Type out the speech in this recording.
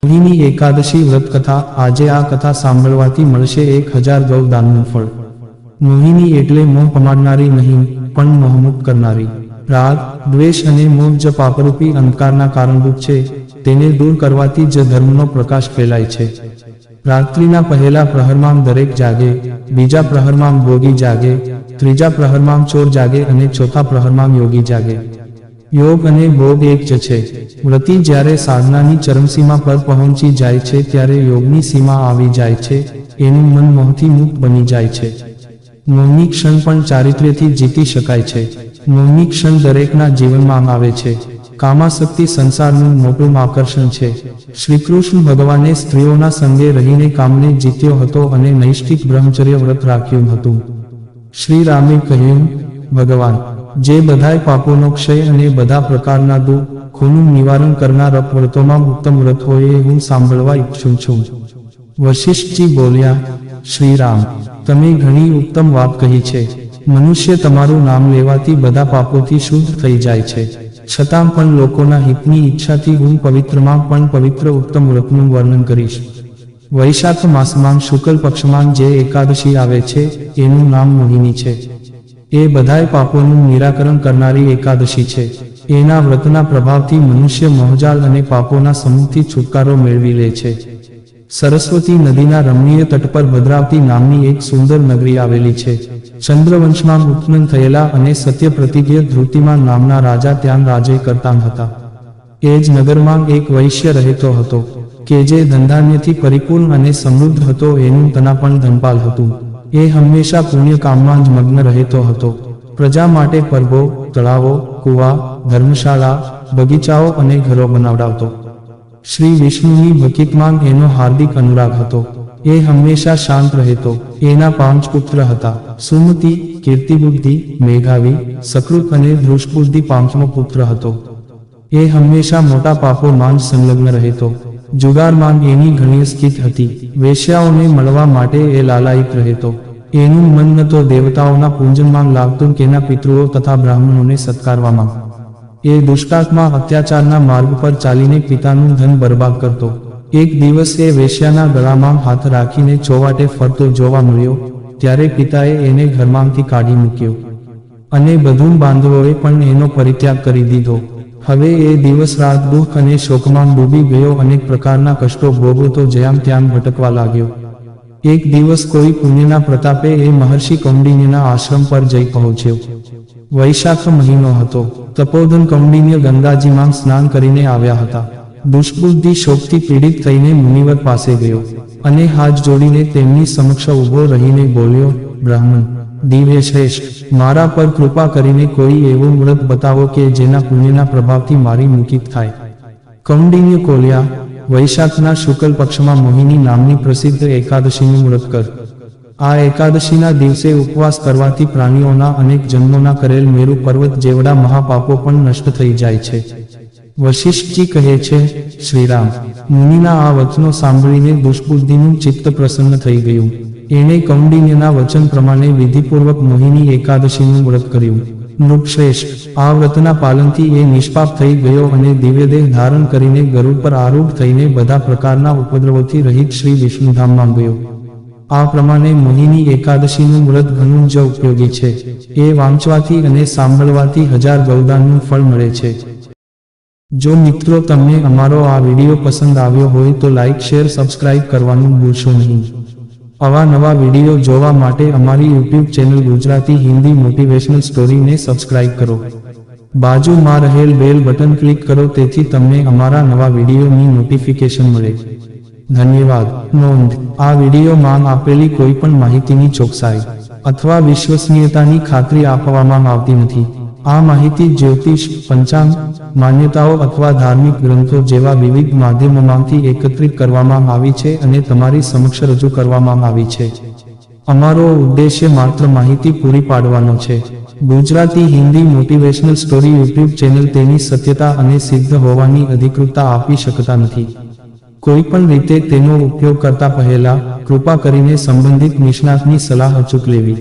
મોહિની એકાદશી વ્રત કથા। આજે આ કથા સાંભળવાથી મળશે 1000 ગૌદાનનું ફળ। મોહિની એટલે મોહ પમાડનારી નહીં, પણ મોહમુક્ત કરનારી। રાગ, દ્વેષ અને મોહ જ પાપરૂપી અંધકારના કારણરૂપ છે। તેને દૂર કરવાથી જ ધર્મનો પ્રકાશ ફેલાય છે। રાત્રિના પહેલા પ્રહરમાં દરેક જાગે, બીજા પ્રહરમાં ભોગી જાગે, ત્રીજા પ્રહરમાં ચોર જાગે અને ચોથા પ્રહરમાં યોગી જાગે। યોગ અને ભોગ એક જ છે। વ્રતી જ્યારે સાધનાની ચરમસીમા પર પહોંચી જાય છે ત્યારે યોગની સીમા આવી જાય છે, એનું મન મોહથી મુક્ત બની જાય છે। મોહની ક્ષણ પણ ચારિત્ર્યથી જીતી શકાય છે। મોહની ક્ષણ દરેકના જીવનમાં આવે છે। કામાસક્તિ સંસારનું મોટું આકર્ષણ છે। શ્રીકૃષ્ણ ભગવાને સ્ત્રીઓના સંગે રહીને કામને જીત્યો હતો અને નૈષ્ઠિક બ્રહ્મચર્ય વ્રત રાખ્યું હતું। શ્રી રામે કહ્યું, ભગવાન, જે બધાય પાપોનો ક્ષય અને બધા પ્રકારના દુઃખોનું નિવારણ કરનાર વ્રતોમાં ઉત્તમ વ્રત હોય એ હું સાંભળવા ઈચ્છું છું। વશિષ્ઠજી બોલ્યા, શ્રી રામ, તમે ઘણી ઉત્તમ વાત કહી છે। મનુષ્ય તમારું નામ લેવાથી બધા પાપોથી શુદ્ધ થઈ જાય છે, છતાં પણ લોકોના હિતની ઈચ્છાથી હું પવિત્રમાં પણ પવિત્ર ઉત્તમ વ્રતનું વર્ણન કરીશ। વૈશાખ માસમાં શુક્લ પક્ષમાં જે એકાદશી આવે છે એનું નામ મોહિની છે। એ બધાય પાપોનું નિરાકરણ કરનારી એકાદશી છે। એના વ્રતના પ્રભાવથી મનુષ્ય મોહજાલ અને પાપોના સમૂહથી છુટકારો મેળવી લે છે। સરસ્વતી નદીના રમણીય તટ પર ભદ્રાવતી નામની એક સુંદર નગરી આવેલી છે। ચંદ્રવંશમાં ઉત્પન્ન થયેલા અને સત્ય પ્રતિજ્ઞ ધૃતિમાન નામના રાજા ત્યાં રાજ્ય કરતા હતા। એ જ નગરમાં એક વૈશ્ય રહેતો હતો કે જે ધનધાન્યથી પરિપૂર્ણ અને સમૃદ્ધ હતો। એનું તના પણ ધનપાલ હતું। એ હંમેશા પુણ્ય કામમાં જ મગ્ન રહેતો હતો। પ્રજા માટે પરબો, તળાવો, કુવા, ધર્મશાળા, બગીચાઓ અને ઘરો બનાવડાવતો। શ્રી વિષ્ણુની ભક્તિમાં એનો હાર્દિક અનુરાગ હતો। એ હંમેશા શાંત રહેતો। એના 5 પુત્ર હતા, સુમતિ, કીર્તિબુદ્ધિ, મેઘાવી, સકૃત અને ધૃષ્ટબુદ્ધિ 5મો પુત્ર હતો। એ હંમેશા મોટા પાપોમાં જ સંલગ્ન રહેતો। જુગારમાં એની ઘણી સ્થિત હતી। વેશ્યાઓને મળવા માટે એ લાલાયિત રહેતો। એનું મન ન તો દેવતાઓના પૂજનમાં લાગતું કે ના પિતૃઓ તથા બ્રાહ્મણોને સત્કારવામાં। એ દુષ્ટાત્મા અત્યાચારના માર્ગ પર ચાલીને પિતાનું ધન બરબાદ કરતો। એક દિવસ એ વેશ્યાના ગળામાં હાથ રાખીને ચોવાટે ફરતો જોવા મળ્યો, ત્યારે પિતાએ એને ઘરમાંથી કાઢી મૂક્યો અને બધું બાંધવોએ પણ એનો પરિત્યાગ કરી દીધો। હવે એ દિવસ રાત દુઃખ અને શોકમાં ડૂબી ગયો। અનેક પ્રકારના કષ્ટો ભોગવતો જ્યાં ત્યાં ભટકવા લાગ્યો। એક દિવસ કોઈ પુણ્યના પ્રતાપે એ મહર્ષિ કૌંડિન્યના આશ્રમ પર જઈ પહોંચ્યો। વૈશાખ મહિનો હતો। તપોધન કૌંડિન્ય ગંગાજીમાં સ્નાન કરીને આવ્યા હતા। દુષ્ટબુદ્ધિ શોકથી પીડિત થઈને મુનિવર પાસે ગયો અને હાથ જોડીને તેમની સમક્ષ ઊભો રહીને બોલ્યો, બ્રાહ્મણ, દિવ્ય શ્રેષ્ઠ, મારા પર કૃપા કરીને કોઈ એવું વ્રત બતાવો કે જેના પુણ્યના પ્રભાવથી મારી મુક્તિ થાય। કૌંડિન્ય બોલ્યા, વૈશાખના શુક્લ પક્ષમાં મોહિની નામની પ્રસિદ્ધ એકાદશીનું વ્રત કર। આ એકાદશીના દિવસે ઉપવાસ કરવાથી પ્રાણીઓના અનેક જન્મોના કરેલ મેરુ પર્વત જેવડા મહાપાપો પણ નષ્ટ થઈ જાય છે। વશિષ્ઠજી કહે છે, શ્રીરામ, મુનિના આ વચનો સાંભળીને દુષ્ટબુદ્ધિનું ચિત્ત પ્રસન્ન થઈ ગયું। એણે કૌંડિન્યના વચન પ્રમાણે વિધિપૂર્વક મોહિની એકાદશીનું વ્રત કર્યું। નૃપશ્રેષ્ઠ, આ વ્રતના પાલનથી એ નિષ્પાપ થઈ ગયો અને દિવ્યદેહ ધારણ કરીને ગરુડ પર આરૂઢ થઈને બધા પ્રકારના ઉપદ્રવોથી રહિત શ્રી વિષ્ણુધામમાં ગયો। આ પ્રમાણે મોહિની એકાદશીનું વ્રત ઘણું જ ઉપયોગી છે। એ વાંચવાથી અને સાંભળવાથી 1000 ગૌદાનનું ફળ મળે છે। જો મિત્રો તમને અમારો આ વિડીયો પસંદ આવ્યો હોય તો લાઈક, શેર, સબસ્ક્રાઇબ કરવાનું ભૂલશો નહીં। આવા નવા વિડીયો જોવા માટે અમારી YouTube channel Gujarati Hindi motivational સ્ટોરીને સબસ્ક્રાઇબ કરો। બાજુમાં રહેલ બેલ બટન ક્લિક કરો તેથી તમને અમારા નવા વિડીયોની નોટિફિકેશન મળે। ધન્યવાદ। નોંધ: આ વિડીયોમાં આપેલી કોઈ પણ માહિતીની ચોકસાઈ અથવા વિશ્વસનીયતાની ખાતરી આપવામાં આવતી નથી। આ માહિતી જ્યોતિષ, પંચાંગ, માન્યતાઓ અથવા ધાર્મિક ગ્રંથો જેવા વિવિધ માધ્યમોમાંથી એકત્રિત કરવામાં આવી છે અને તમારી સમક્ષ રજૂ કરવામાં આવી છે। અમારો ઉદ્દેશ્ય માત્ર માહિતી પૂરી પાડવાનો છે। Gujarati Hindi motivational story YouTube channel તેની સત્યતા અને સિદ્ધ હોવાની અધિકૃતતા આપી શકતા નથી। કોઈ પણ રીતે તેનો ઉપયોગ કરતા પહેલા કૃપા કરીને સંબંધિત નિષ્ણાતની સલાહ અચૂક લેવી।